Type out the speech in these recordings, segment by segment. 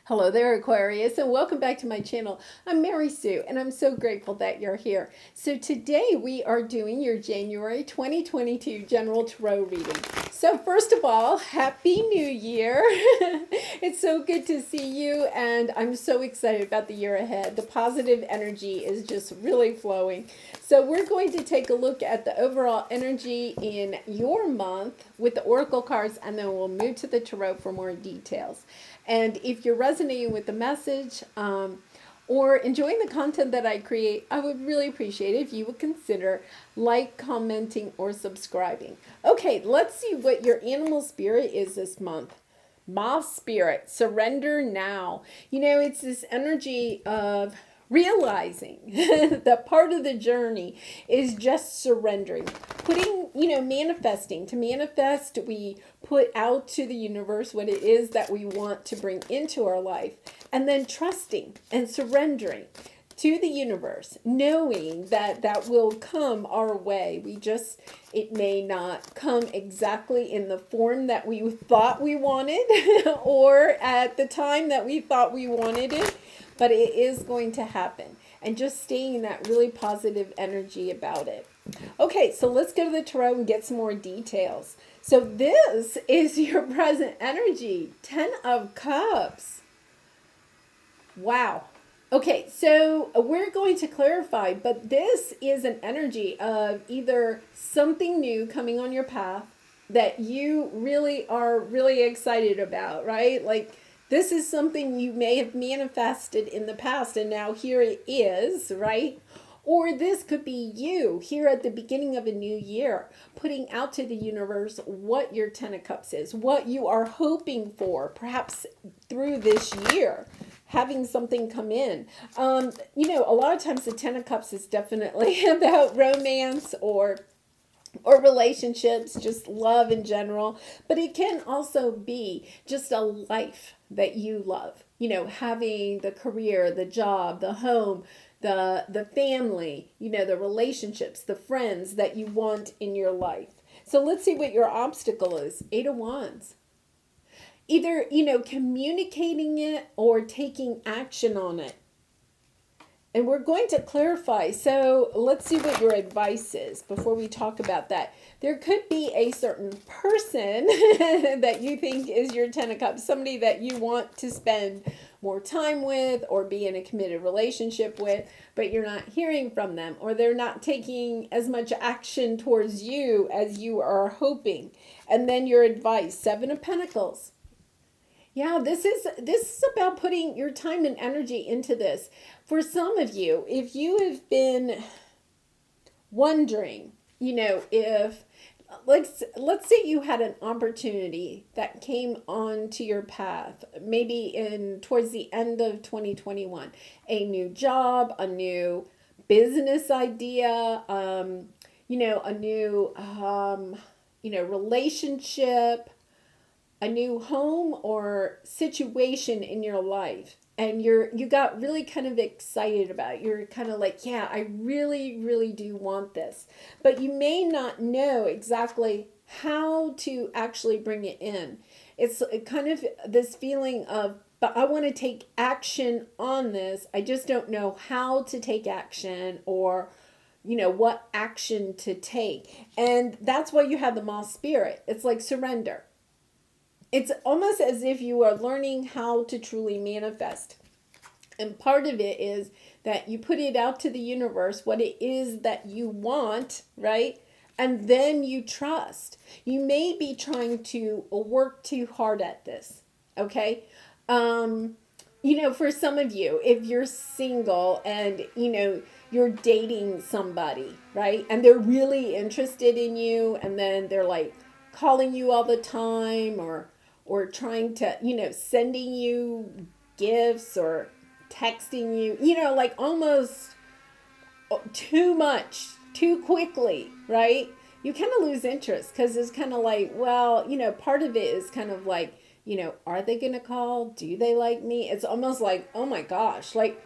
Hello there, Aquarius, and welcome back to my channel. I'm Mary Sue, and I'm so grateful that you're here. So today we are doing your January 2022 General Tarot reading. So first of all, Happy New Year. It's so good to see you, and I'm so excited about the year ahead. The positive energy is just really flowing. So we're going to take a look at the overall energy in your month with the Oracle cards, and then we'll move to the Tarot for more details. And if you're resonating with the message or enjoying the content that I create, I would really appreciate it if you would consider commenting, or subscribing. Okay, let's see what your animal spirit is this month. Moth spirit, surrender now. You know, it's this energy of realizing that part of the journey is just surrendering, putting, manifesting. To manifest, we put out to the universe what it is that we want to bring into our life, and then trusting and surrendering to the universe, knowing that that will come our way. It may not come exactly in the form that we thought we wanted or at the time that we thought we wanted it, but it is going to happen. And just staying in that really positive energy about it. Okay, so let's go to the tarot and get some more details. So this is your present energy, 10 of Cups. Wow. Okay, so we're going to clarify, but this is an energy of either something new coming on your path that you really are really excited about, right? Like this is something you may have manifested in the past and now here it is, right? Or this could be you here at the beginning of a new year, putting out to the universe what your 10 of Cups is, what you are hoping for, perhaps through this year, having something come in. A lot of times the 10 of Cups is definitely about romance or relationships, just love in general, but it can also be just a life that you love, having the career, the job, the home, the family, the relationships, the friends that you want in your life. So let's see what your obstacle is. 8 of Wands. Either, communicating it or taking action on it. And we're going to clarify. So let's see what your advice is before we talk about that. There could be a certain person that you think is your 10 of Cups, somebody that you want to spend more time with or be in a committed relationship with, but you're not hearing from them, or they're not taking as much action towards you as you are hoping. And then your advice, 7 of Pentacles. Yeah, this is about putting your time and energy into this. For some of you, if you have been wondering, if let's say you had an opportunity that came onto your path, maybe towards the end of 2021, a new job, a new business idea, a new relationship, a new home or situation in your life, and you got really kind of excited about it. You're kind of like, yeah, I really, really do want this. But you may not know exactly how to actually bring it in. It's kind of this feeling of, but I want to take action on this. I just don't know how to take action, or what action to take. And that's why you have the Moth spirit. It's like surrender. It's almost as if you are learning how to truly manifest. And part of it is that you put it out to the universe, what it is that you want, right? And then you trust. You may be trying to work too hard at this, okay? For some of you, if you're single and, you're dating somebody, right? And they're really interested in you, and then they're like calling you all the time, or trying to, sending you gifts or texting you, like almost too much, too quickly, right? You kind of lose interest because it's kind of like, well, part of it is kind of like, are they going to call? Do they like me? It's almost like, oh my gosh, like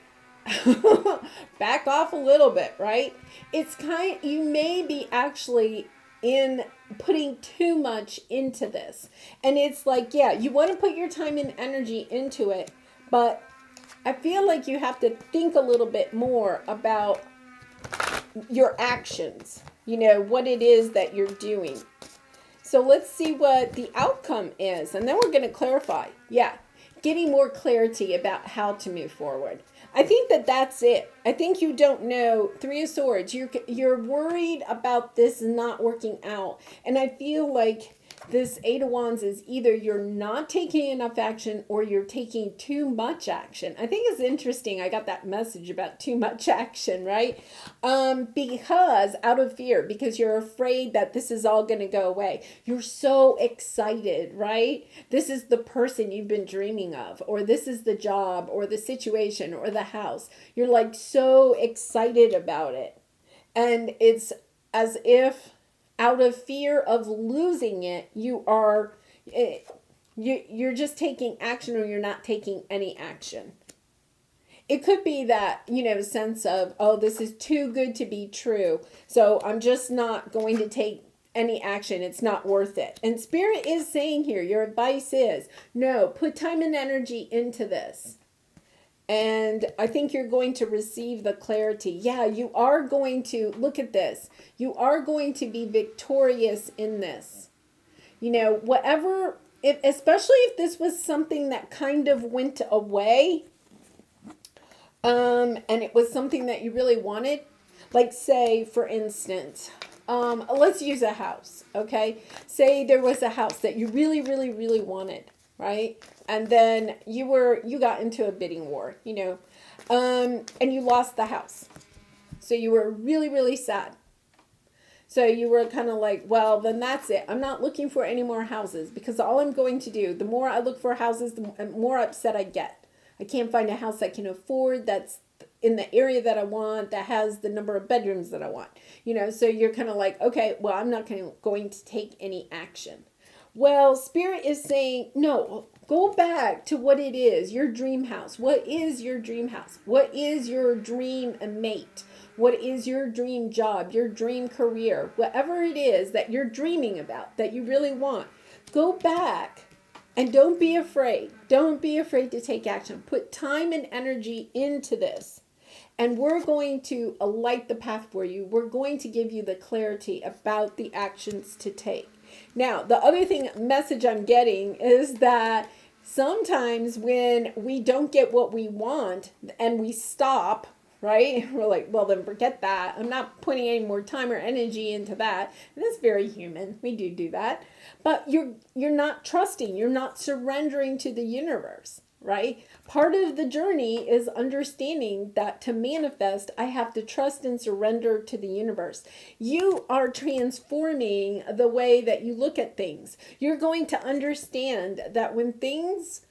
back off a little bit, right? You may be actually in putting too much into this. And it's like, yeah, you want to put your time and energy into it, But I feel like you have to think a little bit more about your actions, what it is that you're doing. So let's see what the outcome is, and then we're going to clarify. Yeah, getting more clarity about how to move forward. I think that that's it. I think you don't know. Three of Swords. You're worried about this not working out, and I feel like this Eight of Wands is either you're not taking enough action or you're taking too much action. I think it's interesting. I got that message about too much action, right? Because out of fear, because you're afraid that this is all going to go away. You're so excited, right? This is the person you've been dreaming of, or this is the job or the situation or the house. You're like so excited about it. And it's as if out of fear of losing it, you're just taking action, or you're not taking any action. It could be that, sense of, oh, this is too good to be true, so I'm just not going to take any action. It's not worth it. And Spirit is saying here, your advice is, no, put time and energy into this. And I think you're going to receive the clarity. Yeah, you are going to, look at this. You are going to be victorious in this. Whatever, especially if this was something that kind of went away, and it was something that you really wanted. Like say, for instance, let's use a house, okay? Say there was a house that you really, really, really wanted, right? And then you got into a bidding war, and you lost the house. So you were really, really sad. So you were kind of like, well, then that's it. I'm not looking for any more houses, because all I'm going to do, the more I look for houses, the more upset I get. I can't find a house I can afford that's in the area that I want, that has the number of bedrooms that I want. So you're kind of like, okay, well, I'm not going to take any action. Well, Spirit is saying, no, go back to what it is, your dream house. What is your dream house? What is your dream mate? What is your dream job, your dream career? Whatever it is that you're dreaming about, that you really want, go back and don't be afraid. Don't be afraid to take action. Put time and energy into this. And we're going to light the path for you. We're going to give you the clarity about the actions to take. Now, the other message I'm getting is that sometimes when we don't get what we want and we stop, right? We're like, well, then forget that. I'm not putting any more time or energy into that. And that's very human. We do that. But you're not trusting. You're not surrendering to the universe, right? Part of the journey is understanding that to manifest, I have to trust and surrender to the universe. You are transforming the way that you look at things. You're going to understand that when things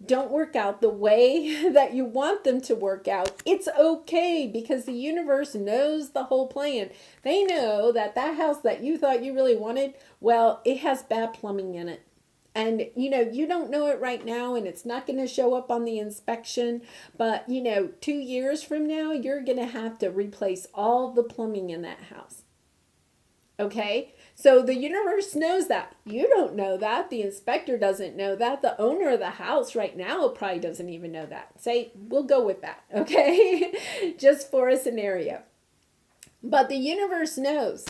don't work out the way that you want them to work out, it's okay, because the universe knows the whole plan. They know that house that you thought you really wanted, well, it has bad plumbing in it. And, you don't know it right now, and it's not going to show up on the inspection. But, 2 years from now, you're going to have to replace all the plumbing in that house. Okay? So the universe knows that. You don't know that. The inspector doesn't know that. The owner of the house right now probably doesn't even know that. Say, we'll go with that. Okay? Just for a scenario. But the universe knows.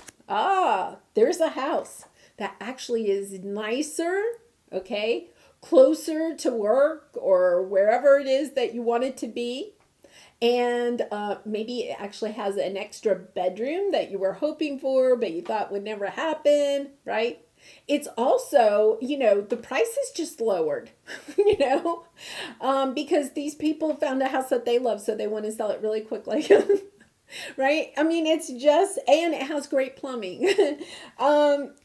There's a house that actually is nicer. Okay, closer to work or wherever it is that you want it to be. And maybe it actually has an extra bedroom that you were hoping for, but you thought would never happen, right? It's also, the price is just lowered, because these people found a house that they love, so they want to sell it really quickly. Right? I mean, it's just, and it has great plumbing.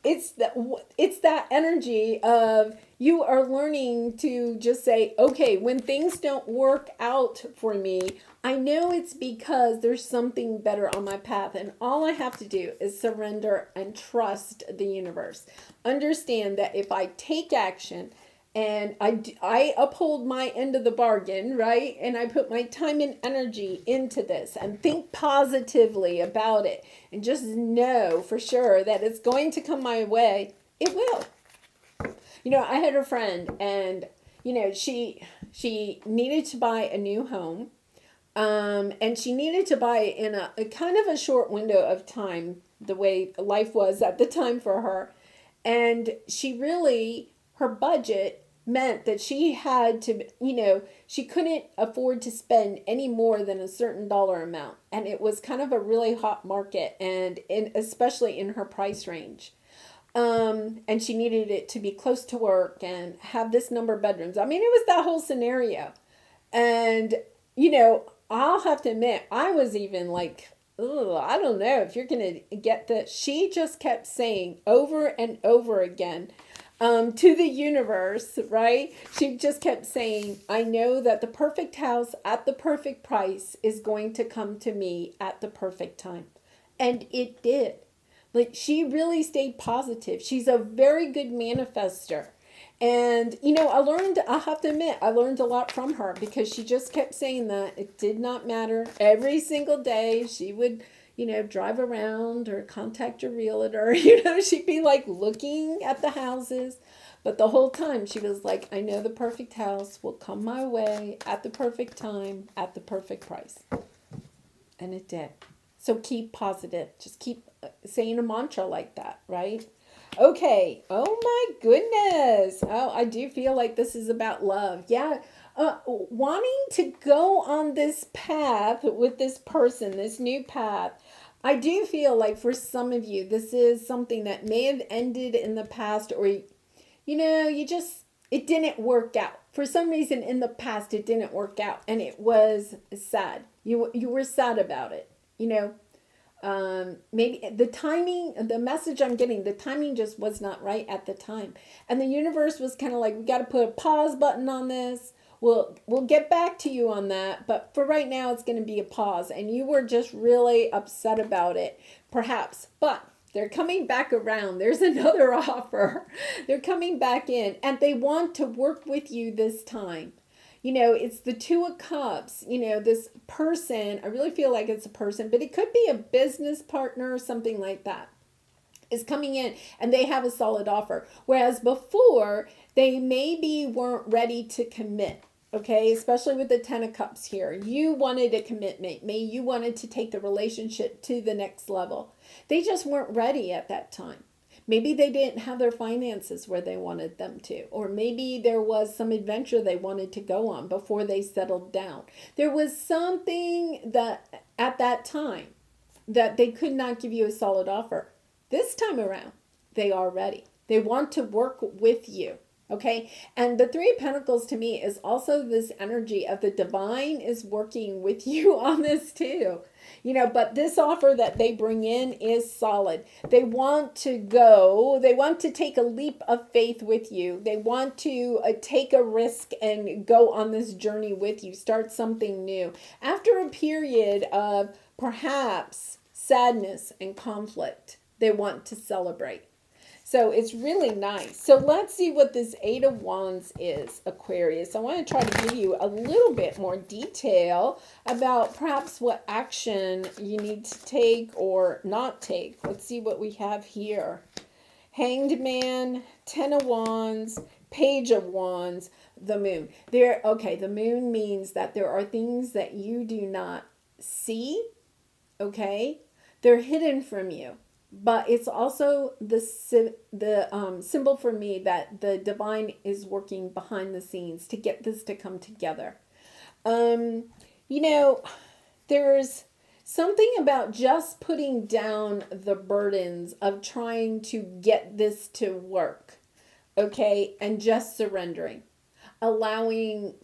It's that energy of you are learning to just say, okay, when things don't work out for me, I know it's because there's something better on my path. And all I have to do is surrender and trust the universe. Understand that if I take action, and I uphold my end of the bargain, right? And I put my time and energy into this and think positively about it and just know for sure that it's going to come my way. It will. I had a friend, and, she She needed to buy a new home. And she needed to buy it in a kind of a short window of time, the way life was at the time for her. And she really, her budget meant that she had to, she couldn't afford to spend any more than a certain dollar amount. And it was kind of a really hot market, and especially in her price range. And she needed it to be close to work and have this number of bedrooms. I mean, it was that whole scenario. And, I'll have to admit, I was even like, oh, I don't know if you're going to get this. She just kept saying over and over again to the universe, right? She just kept saying, I know that the perfect house at the perfect price is going to come to me at the perfect time. And it did. Like, she really stayed positive. She's a very good manifester. And, I have to admit, I learned a lot from her, because she just kept saying that it did not matter. Every single day she would, drive around or contact a realtor, she'd be like looking at the houses. But the whole time she was like, I know the perfect house will come my way at the perfect time, at the perfect price. And it did. So keep positive. Just keep saying a mantra like that, right? Okay. Oh my goodness. Oh, I do feel like this is about love. Yeah. Wanting to go on this path with this person, this new path. I do feel like for some of you, this is something that may have ended in the past, or, it didn't work out. For some reason in the past, it didn't work out, and it was sad. You were sad about it, maybe the timing, the message I'm getting, the timing just was not right at the time. And the universe was kind of like, we got to put a pause button on this. We'll get back to you on that. But for right now, it's going to be a pause. And you were just really upset about it, perhaps. But they're coming back around. There's another offer. They're coming back in, and they want to work with you this time. It's the Two of Cups, this person. I really feel like it's a person, but it could be a business partner or something like that, is coming in, and they have a solid offer. Whereas before, they maybe weren't ready to commit. Okay, especially with the Ten of Cups here. You wanted a commitment. Maybe you wanted to take the relationship to the next level. They just weren't ready at that time. Maybe they didn't have their finances where they wanted them to. Or maybe there was some adventure they wanted to go on before they settled down. There was something that at that time that they could not give you a solid offer. This time around, they are ready. They want to work with you. Okay, and the Three of Pentacles to me is also this energy of the divine is working with you on this too. But this offer that they bring in is solid. They want to go, they want to take a leap of faith with you. They want to take a risk and go on this journey with you, start something new. After a period of perhaps sadness and conflict, they want to celebrate. So it's really nice. So let's see what this Eight of Wands is, Aquarius. I want to try to give you a little bit more detail about perhaps what action you need to take or not take. Let's see what we have here. Hanged Man, Ten of Wands, Page of Wands, the Moon. The Moon means that there are things that you do not see, okay? They're hidden from you. But it's also the symbol for me that the divine is working behind the scenes to get this to come together. There's something about just putting down the burdens of trying to get this to work, okay? And just surrendering, allowing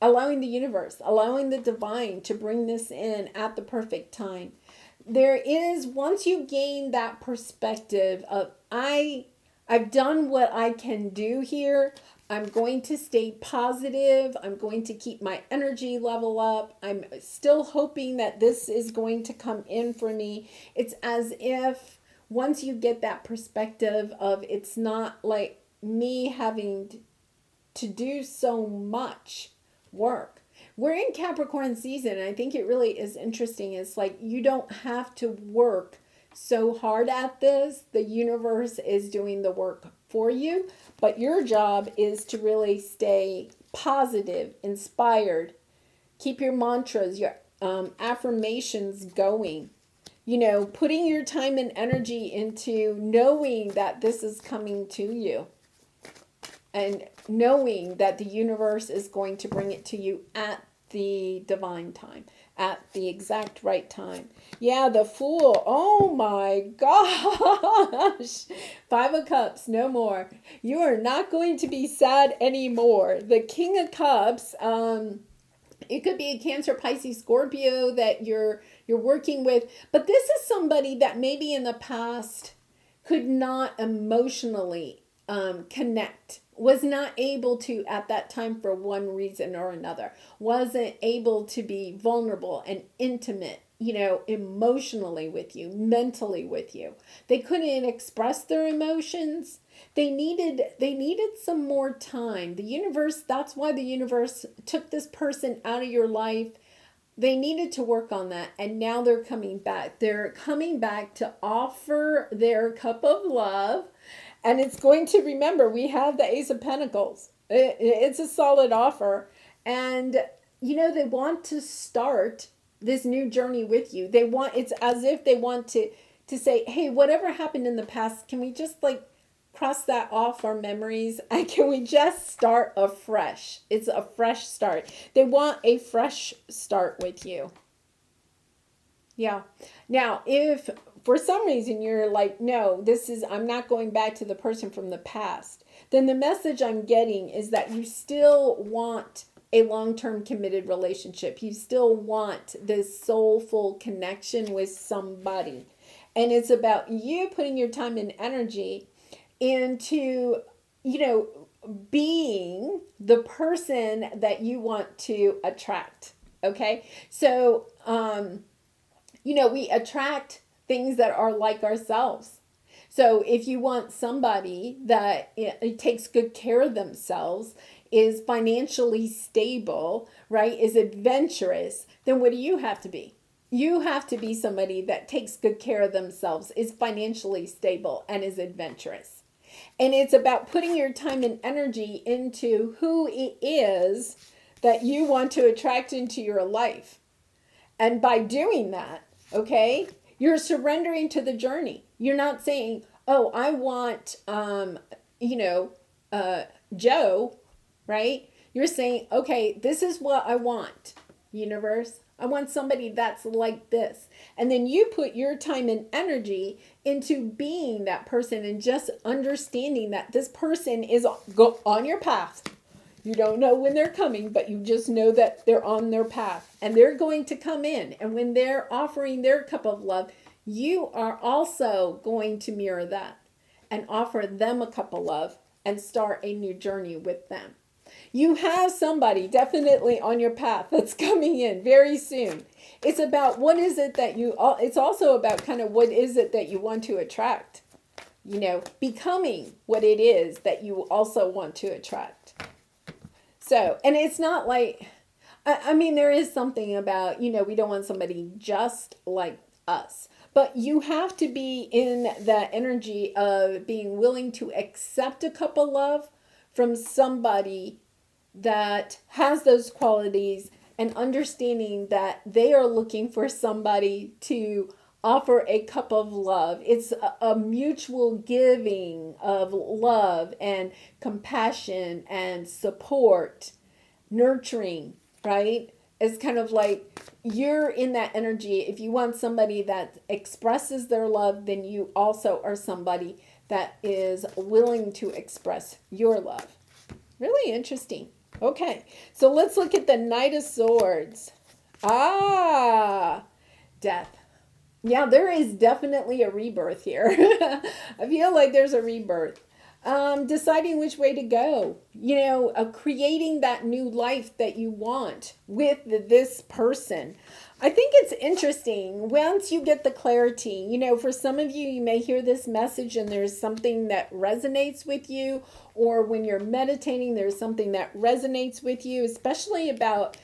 the universe, allowing the divine to bring this in at the perfect time. There is, once you gain that perspective of, I've done what I can do here. I'm going to stay positive. I'm going to keep my energy level up. I'm still hoping that this is going to come in for me. It's as if once you get that perspective of, it's not like me having to do so much work. We're in Capricorn season, and I think it really is interesting. It's like you don't have to work so hard at this. The universe is doing the work for you, but your job is to really stay positive, inspired. Keep your mantras, your affirmations going. Putting your time and energy into knowing that this is coming to you and knowing that the universe is going to bring it to you at the divine time, at the exact right time. Yeah, the Fool. Oh my gosh. 5 of Cups, no more. You are not going to be sad anymore. The King of Cups, it could be a Cancer, Pisces, Scorpio that you're working with, but this is somebody that maybe in the past could not emotionally connect, was not able to at that time for one reason or another, wasn't able to be vulnerable and intimate, emotionally with you, mentally with you. They couldn't express their emotions. They needed some more time. The universe, that's why the universe took this person out of your life. They needed to work on that, and now they're coming back. They're coming back to offer their cup of love, and it's going to, remember, we have the Ace of Pentacles. It's a solid offer, and they want to start this new journey with you. It's as if they want to say, hey, whatever happened in the past, can we just cross that off our memories, and can we just start afresh? It's a fresh start. They want a fresh start with you. Yeah. Now, if for some reason you're like, no, I'm not going back to the person from the past, then the message I'm getting is that you still want a long-term committed relationship. You still want this soulful connection with somebody. And it's about you putting your time and energy into, being the person that you want to attract. Okay. So, we attract things that are like ourselves. So if you want somebody that takes good care of themselves, is financially stable, right, is adventurous, then what do you have to be? You have to be somebody that takes good care of themselves, is financially stable, and is adventurous. And it's about putting your time and energy into who it is that you want to attract into your life. And by doing that, okay, you're surrendering to the journey. You're not saying, oh, I want, Joe, right? You're saying, okay, this is what I want, universe. I want somebody that's like this. And then you put your time and energy into being that person and just understanding that this person is on your path. You don't know when they're coming, but you just know that they're on their path and they're going to come in. And when they're offering their cup of love, you are also going to mirror that and offer them a cup of love and start a new journey with them. You have somebody definitely on your path that's coming in very soon. It's about what is it that it's also about kind of what is it that you want to attract, becoming what it is that you also want to attract. So, and it's not like, there is something about, we don't want somebody just like us. But you have to be in that energy of being willing to accept a cup of love from somebody that has those qualities and understanding that they are looking for somebody to offer a cup of love. It's a mutual giving of love and compassion and support, nurturing, right? It's kind of like you're in that energy. If you want somebody that expresses their love, then you also are somebody that is willing to express your love. Really interesting. Okay, so let's look at the Knight of Swords. Death. Yeah, there is definitely a rebirth here. I feel like there's a rebirth. Deciding which way to go, creating that new life that you want with this person. I think it's interesting once you get the clarity, for some of you, you may hear this message and there's something that resonates with you, or when you're meditating, there's something that resonates with you, especially about,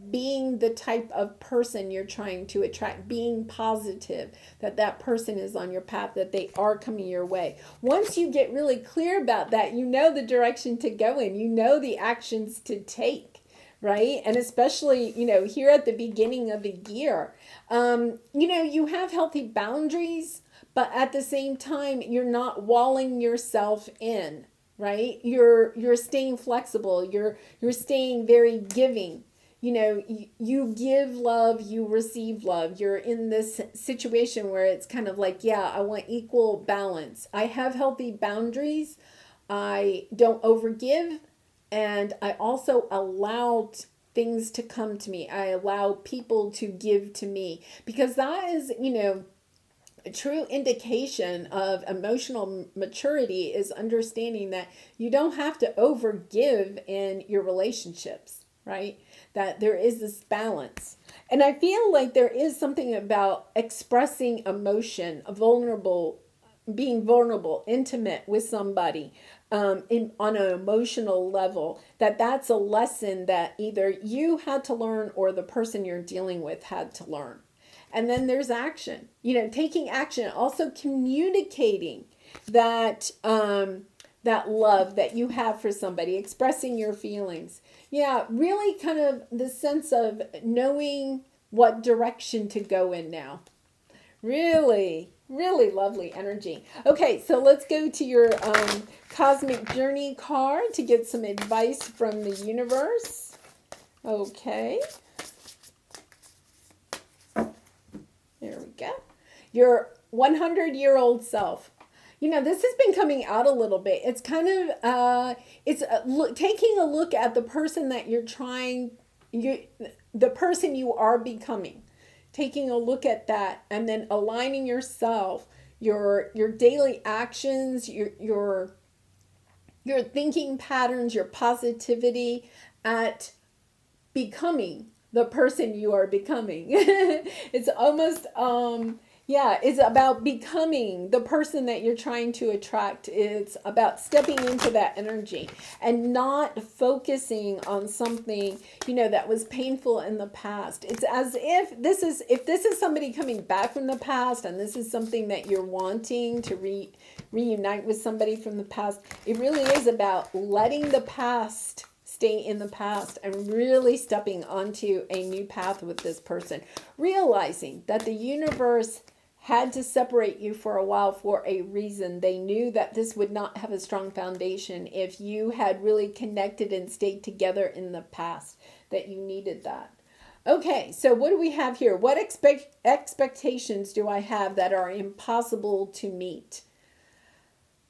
being the type of person you're trying to attract, being positive that that person is on your path, that they are coming your way. Once you get really clear about that, you know the direction to go in, you know the actions to take, right? And especially, here at the beginning of the year, you have healthy boundaries, but at the same time, you're not walling yourself in, right? You're staying flexible. You're staying very giving. You give love, you receive love. You're in this situation where it's kind of like, yeah, I want equal balance. I have healthy boundaries. I don't overgive. And I also allow things to come to me. I allow people to give to me, because that is, a true indication of emotional maturity is understanding that you don't have to overgive in your relationships, right? That there is this balance. And I feel like there is something about expressing emotion, being vulnerable, intimate with somebody on an emotional level, that's a lesson that either you had to learn or the person you're dealing with had to learn. And then there's action, taking action, also communicating that that love that you have for somebody, expressing your feelings. Yeah, really kind of the sense of knowing what direction to go in now. Really, really lovely energy. Okay, so let's go to your Cosmic Journey card to get some advice from the universe. Okay. There we go. Your 100-year-old self. This has been coming out a little bit. It's kind of, taking a look at the person that the person you are becoming. Taking a look at that and then aligning yourself, your daily actions, your thinking patterns, your positivity at becoming the person you are becoming. It's almost, it's about becoming the person that you're trying to attract. It's about stepping into that energy and not focusing on something, that was painful in the past. It's as if this is somebody coming back from the past and this is something that you're wanting to reunite with somebody from the past. It really is about letting the past stay in the past and really stepping onto a new path with this person. Realizing that the universe had to separate you for a while for a reason. They knew that this would not have a strong foundation if you had really connected and stayed together in the past, that you needed that. Okay, so what do we have here? What expectations do I have that are impossible to meet?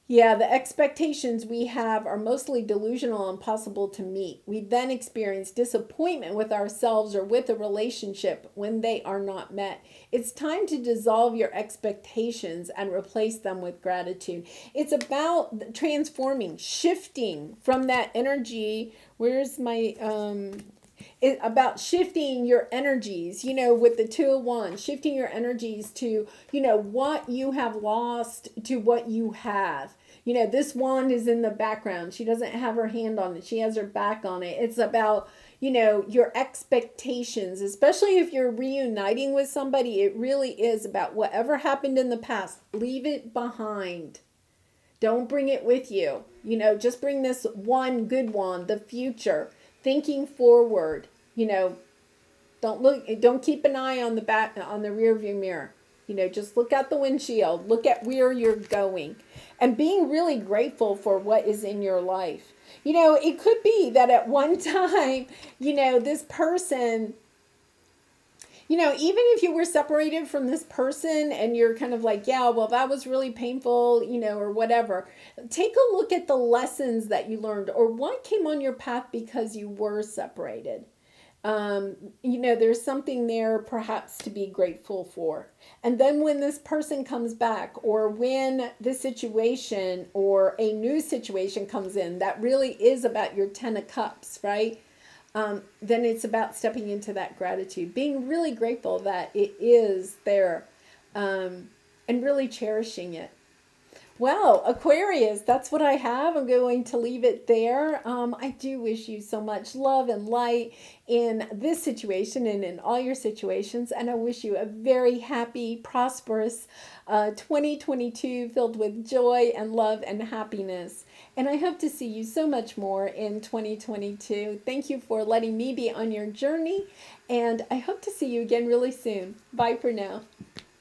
Yeah, the expectations we have are mostly delusional and impossible to meet. We then experience disappointment with ourselves or with a relationship when they are not met. It's time to dissolve your expectations and replace them with gratitude. It's about transforming, shifting from that energy. Where's my... about shifting your energies, with the 2 of Wands, shifting your energies to, what you have lost to what you have. This wand is in the background. She doesn't have her hand on it. She has her back on it. It's about, your expectations, especially if you're reuniting with somebody. It really is about whatever happened in the past. Leave it behind. Don't bring it with you. Just bring this one good one, the future. Thinking forward, don't keep an eye on the rear view mirror. Just look out the windshield, look at where you're going, and being really grateful for what is in your life. It could be that at one time, this person, even if you were separated from this person and you're kind of like, yeah, well, that was really painful, or whatever. Take a look at the lessons that you learned or what came on your path because you were separated. There's something there perhaps to be grateful for. And then when this person comes back, or when this situation or a new situation comes in, that really is about your 10 of Cups, right? Then it's about stepping into that gratitude, being really grateful that it is there, and really cherishing it. Well, Aquarius, that's what I have. I'm going to leave it there. I do wish you so much love and light in this situation and in all your situations. And I wish you a very happy, prosperous 2022 filled with joy and love and happiness. And I hope to see you so much more in 2022. Thank you for letting me be on your journey. And I hope to see you again really soon. Bye for now.